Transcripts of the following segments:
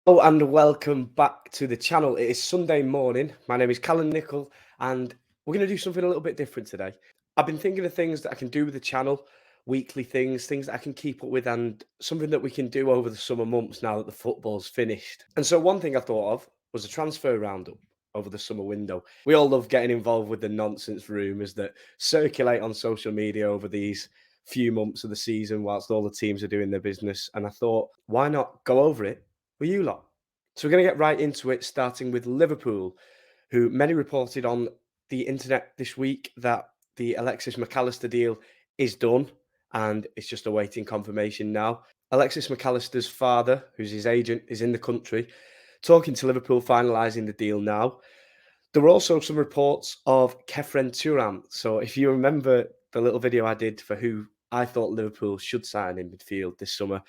Oh, and welcome back to the channel. It is Sunday morning. My name is Callum Nichol, and we're going to do something a little bit different today. I've been thinking of things that I can do with the channel, weekly things that I can keep up with, and something that we can do over the summer months now that the football's finished. And so, one thing I thought of was a transfer roundup over the summer window. We all love getting involved with the nonsense rumours that circulate on social media over these few months of the season whilst all the teams are doing their business. And I thought, why not go over it with you lot? So we're going to get right into it, starting with Liverpool, who many reported on the internet this week that the Alexis McAllister deal is done and it's just awaiting confirmation now. Alexis McAllister's father, who's his agent, is in the country talking to Liverpool, finalising the deal now. There were also some reports of Kefren Turam. So if you remember the little video I did for who I thought Liverpool should sign in midfield this summer,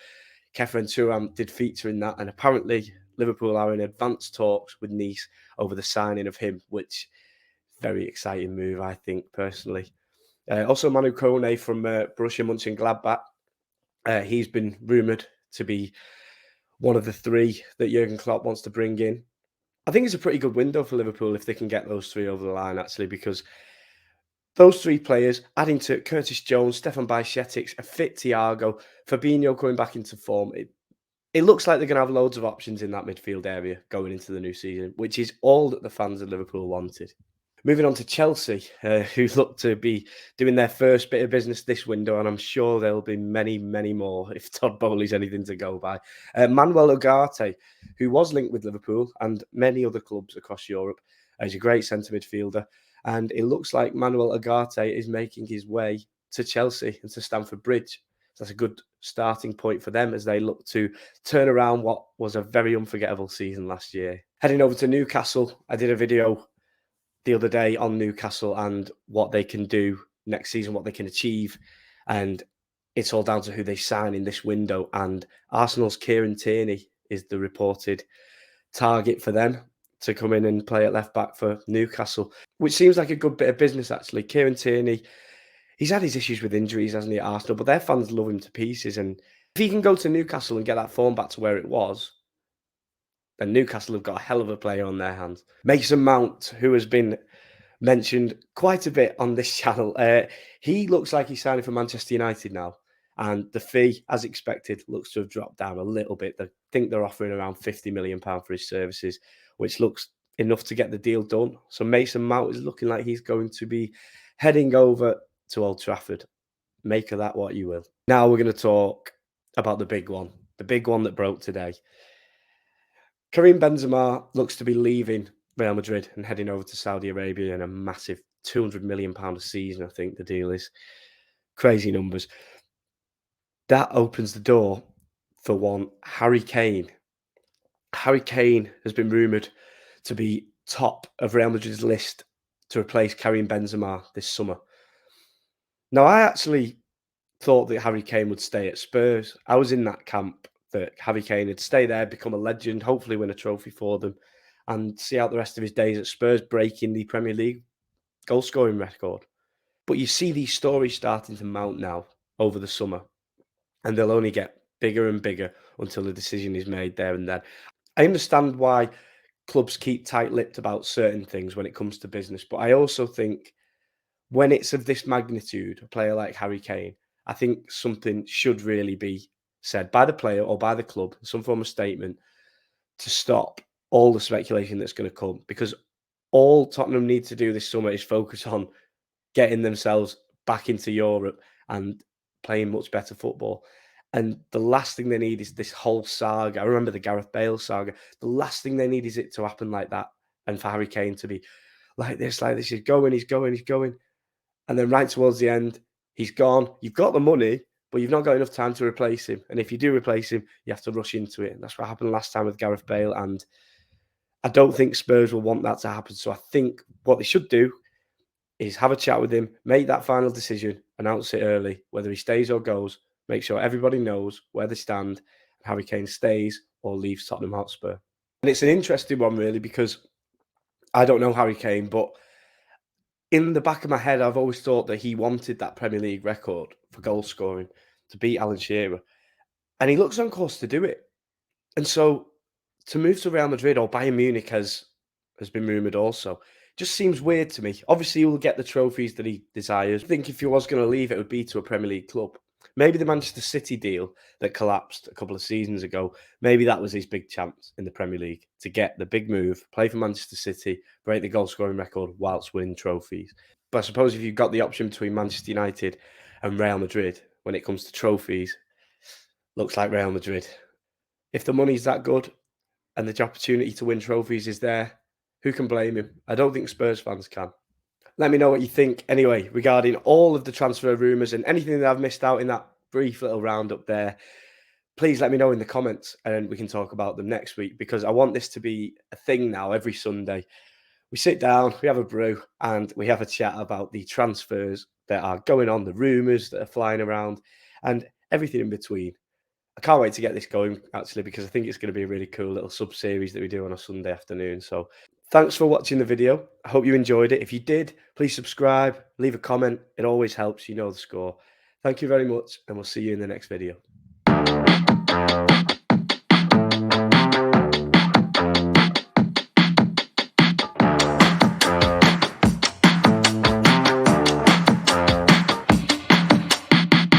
Kefren Turam did feature in that, and apparently Liverpool are in advanced talks with Nice over the signing of him, which very exciting move, I think, personally. Also, Manu Kone from Borussia Mönchengladbach. He's been rumoured to be one of the three that Jurgen Klopp wants to bring in. I think it's a pretty good window for Liverpool if they can get those three over the line, actually, because those three players, adding to Curtis Jones, Stefan Bajcetic, a fit Thiago, Fabinho coming back into form, it looks like they're going to have loads of options in that midfield area going into the new season, which is all that the fans of Liverpool wanted. Moving on to Chelsea, who look to be doing their first bit of business this window, and I'm sure there'll be many, many more if Todd Bowley's anything to go by. Manuel Ugarte, who was linked with Liverpool and many other clubs across Europe, is a great centre midfielder, and it looks like Manuel Ugarte is making his way to Chelsea and to Stamford Bridge. So that's a good starting point for them as they look to turn around what was a very unforgettable season last year. Heading over to Newcastle, I did a video the other day on Newcastle and what they can do next season, what they can achieve. And it's all down to who they sign in this window. And Arsenal's Kieran Tierney is the reported target for them to come in and play at left back for Newcastle, which seems like a good bit of business, actually. Kieran Tierney, he's had his issues with injuries, hasn't he, at Arsenal, but their fans love him to pieces. And if he can go to Newcastle and get that form back to where it was, then Newcastle have got a hell of a player on their hands. Mason Mount, who has been mentioned quite a bit on this channel, he looks like he's signing for Manchester United now. And the fee, as expected, looks to have dropped down a little bit. I think they're offering around £50 million for his services, which looks enough to get the deal done. So Mason Mount is looking like he's going to be heading over to Old Trafford. Make of that what you will. Now we're going to talk about the big one that broke today. Karim Benzema looks to be leaving Real Madrid and heading over to Saudi Arabia in a massive £200 million a season, I think the deal is. Crazy numbers. That opens the door for one Harry Kane. Harry Kane has been rumoured to be top of Real Madrid's list to replace Karim Benzema this summer. Now, I actually thought that Harry Kane would stay at Spurs. I was in that camp that Harry Kane would stay there, become a legend, hopefully win a trophy for them, and see out the rest of his days at Spurs, breaking the Premier League goal scoring record. But you see these stories starting to mount now over the summer, and they'll only get bigger and bigger until the decision is made there and then. I understand why clubs keep tight-lipped about certain things when it comes to business, but I also think when it's of this magnitude, a player like Harry Kane, I think something should really be said by the player or by the club, some form of statement to stop all the speculation that's going to come. Because all Tottenham need to do this summer is focus on getting themselves back into Europe and playing much better football. And the last thing they need is this whole saga. I remember the Gareth Bale saga. The last thing they need is it to happen like that. And for Harry Kane to be like this. He's going. And then right towards the end, he's gone. You've got the money, but you've not got enough time to replace him. And if you do replace him, you have to rush into it. And that's what happened last time with Gareth Bale. And I don't think Spurs will want that to happen. So I think what they should do is have a chat with him, make that final decision, announce it early, whether he stays or goes, make sure everybody knows where they stand, Harry Kane stays or leaves Tottenham Hotspur. And it's an interesting one, really, because I don't know Harry Kane, but in the back of my head, I've always thought that he wanted that Premier League record for goal scoring to beat Alan Shearer. And he looks on course to do it. And so to move to Real Madrid or Bayern Munich has been rumoured also. Just seems weird to me. Obviously, he will get the trophies that he desires. I think if he was going to leave, it would be to a Premier League club. Maybe the Manchester City deal that collapsed a couple of seasons ago, maybe that was his big chance in the Premier League to get the big move, play for Manchester City, break the goal scoring record whilst winning trophies. But I suppose if you've got the option between Manchester United and Real Madrid when it comes to trophies, looks like Real Madrid. If the money's that good and the opportunity to win trophies is there, who can blame him? I don't think Spurs fans can. Let me know what you think anyway regarding all of the transfer rumours and anything that I've missed out in that brief little roundup there. Please let me know in the comments and we can talk about them next week, because I want this to be a thing now every Sunday. We sit down, we have a brew, and we have a chat about the transfers that are going on, the rumours that are flying around, and everything in between. I can't wait to get this going, actually, because I think it's going to be a really cool little sub-series that we do on a Sunday afternoon. So thanks for watching the video. I hope you enjoyed it. If you did, please subscribe, leave a comment. It always helps. You know the score. Thank you very much, and we'll see you in the next video.